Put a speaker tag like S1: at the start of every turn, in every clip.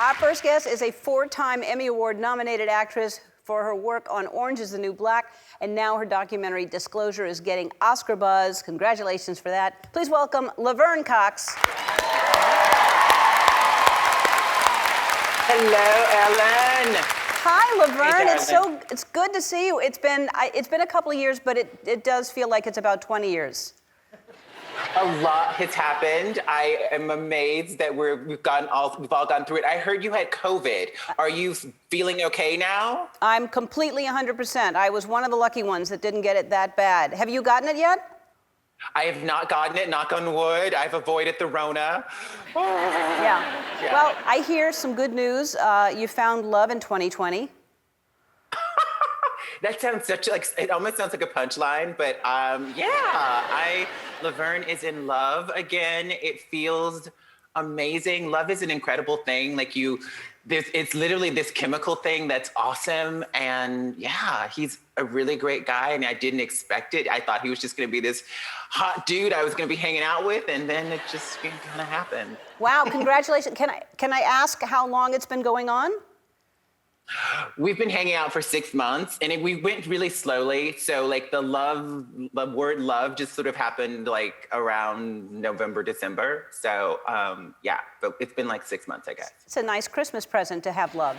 S1: Our first guest is a 4-time Emmy Award-nominated actress for her work on Orange is the New Black, and now her documentary Disclosure is getting Oscar buzz. Congratulations for that. Please welcome Laverne Cox.
S2: Hello, Ellen.
S1: Hi, Laverne.
S2: Hey,
S1: It's good to see you. It's been a couple of years, but it does feel like it's about 20 years.
S2: A lot has happened. I am amazed that we've all gone through it. I heard you had COVID. Are you feeling okay now?
S1: I'm completely 100%. I was one of the lucky ones that didn't get it that bad. Have you gotten it yet?
S2: I have not gotten it, knock on wood. I've avoided the Rona.
S1: Yeah. Well, I hear some good news. You found love in 2020.
S2: That sounds it almost sounds like a punchline, but Laverne is in love again. It feels amazing. Love is an incredible thing. It's literally this chemical thing that's awesome. And yeah, he's a really great guy, and I didn't expect it. I thought he was just gonna be this hot dude I was gonna be hanging out with, and then it just kind of happened.
S1: Wow, congratulations. Can I ask how long it's been going on?
S2: We've been hanging out for 6 months, and we went really slowly. So the word love just sort of happened around November, December. So but it's been 6 months, I guess.
S1: It's a nice Christmas present to have love.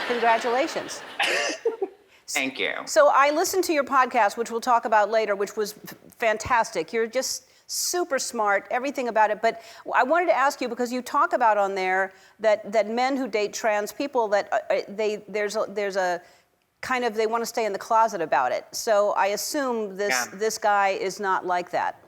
S1: Congratulations.
S2: Thank you.
S1: So I listened to your podcast, which we'll talk about later, which was fantastic. You're just super smart, everything about it. But I wanted to ask you, because you talk about on there that men who date trans people, that there's a kind of, they want to stay in the closet about it. So I assume this guy is not like that.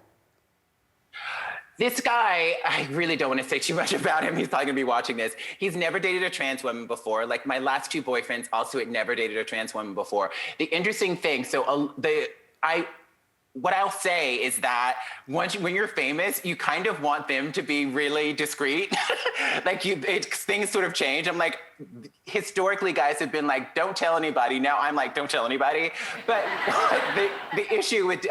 S2: This guy, I really don't want to say too much about him. He's probably gonna be watching this. He's never dated a trans woman before. My last 2 boyfriends also had never dated a trans woman before. The interesting thing, what I'll say is that when you're famous, you kind of want them to be really discreet. Things sort of change. I'm historically guys have been don't tell anybody. Now I'm don't tell anybody. But the issue with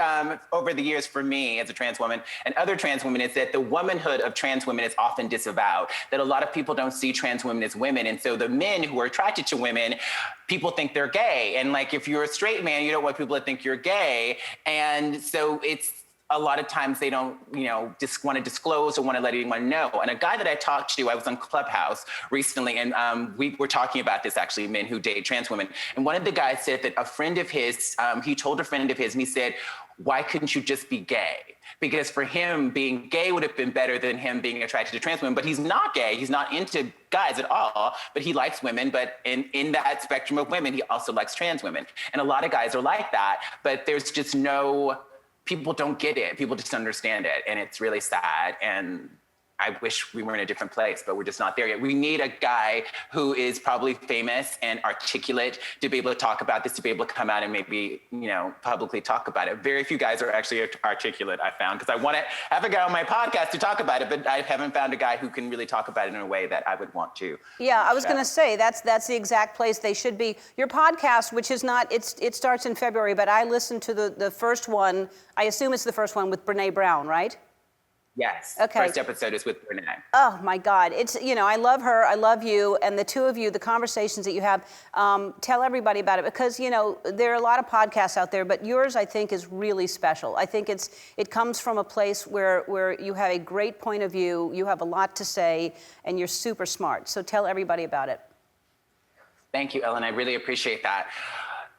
S2: over the years for me as a trans woman and other trans women is that the womanhood of trans women is often disavowed. That a lot of people don't see trans women as women. And so the men who are attracted to women, people think they're gay. And if you're a straight man, you don't want people to think you're gay. And so it's a lot of times they don't, just want to disclose or want to let anyone know. And a guy that I talked to, I was on Clubhouse recently, and we were talking about this actually, men who date trans women. And one of the guys said that a friend of his, he told a friend of his, and he said, why couldn't you just be gay? Because for him, being gay would have been better than him being attracted to trans women. But he's not gay. He's not into guys at all, but he likes women. But in that spectrum of women, he also likes trans women. And a lot of guys are like that, but there's just people don't get it. People just understand it. And it's really sad. And I wish we were in a different place, but we're just not there yet. We need a guy who is probably famous and articulate to be able to talk about this, to be able to come out and maybe, publicly talk about it. Very few guys are actually articulate, I found, because I want to have a guy on my podcast to talk about it, but I haven't found a guy who can really talk about it in a way that I would want to.
S1: Yeah, I was going to say, that's the exact place they should be. Your podcast, which is not, it starts in February, but I listened to the first one, I assume it's the first one with Brene Brown, right?
S2: Yes.
S1: Okay.
S2: First episode is with Brene.
S1: Oh my God. It's, I love her, I love you, and the two of you, the conversations that you have, tell everybody about it, because, there are a lot of podcasts out there, but yours, I think, is really special. I think it comes from a place where you have a great point of view, you have a lot to say, and you're super smart. So tell everybody about it.
S2: Thank you, Ellen. I really appreciate that.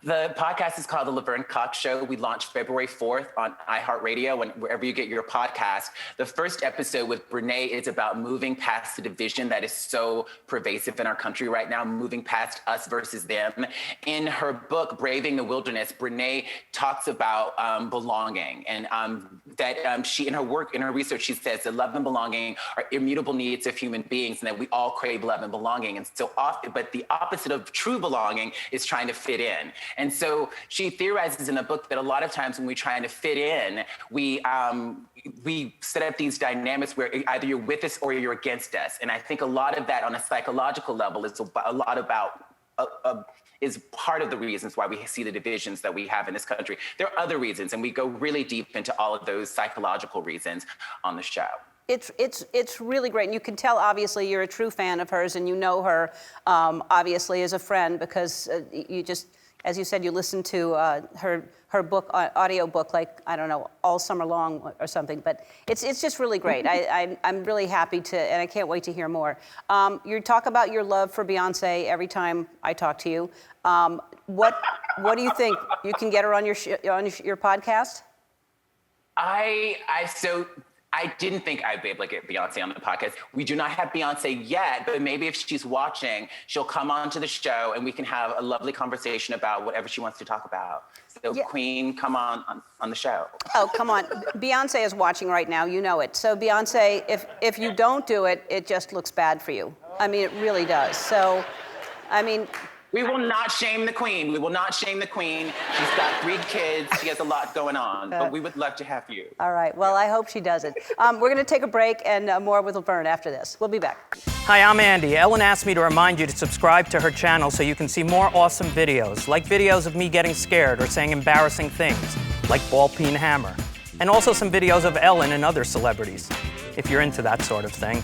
S2: The podcast is called The Laverne Cox Show. We launched February 4th on iHeartRadio and wherever you get your podcast. The first episode with Brene is about moving past the division that is so pervasive in our country right now, moving past us versus them. In her book, Braving the Wilderness, Brene talks about belonging, and that she, in her work, in her research, she says that love and belonging are immutable needs of human beings, and that we all crave love and belonging. And so often, but the opposite of true belonging is trying to fit in. And so she theorizes in the book that a lot of times when we're trying to fit in, we set up these dynamics where either you're with us or you're against us. And I think a lot of that on a psychological level is a lot about is part of the reasons why we see the divisions that we have in this country. There are other reasons, and we go really deep into all of those psychological reasons on the show.
S1: It's really great. And you can tell, obviously, you're a true fan of hers and you know her, obviously, as a friend because you just, as you said, you listened to her book, audio book, like, I don't know, all summer long or something. But it's just really great. I'm really happy to, and I can't wait to hear more. You talk about your love for Beyonce every time I talk to you. What do you think? You can get her on your podcast?
S2: I didn't think I'd be able to get Beyonce on the podcast. We do not have Beyonce yet, but maybe if she's watching, she'll come onto the show and we can have a lovely conversation about whatever she wants to talk about. So yeah. Queen, come on the show.
S1: Oh, come on. Beyonce is watching right now. You know it. So Beyonce, if you don't do it, it just looks bad for you. I mean, it really does. So, I mean...
S2: We will not shame the Queen. We will not shame the Queen. She's got 3 kids. She has a lot going on, but we would love to have you.
S1: All right. Well, I hope she does it. We're going to take a break and more with Laverne after this. We'll be back.
S3: Hi, I'm Andy. Ellen asked me to remind you to subscribe to her channel so you can see more awesome videos, like videos of me getting scared or saying embarrassing things, like ball peen hammer, and also some videos of Ellen and other celebrities, if you're into that sort of thing.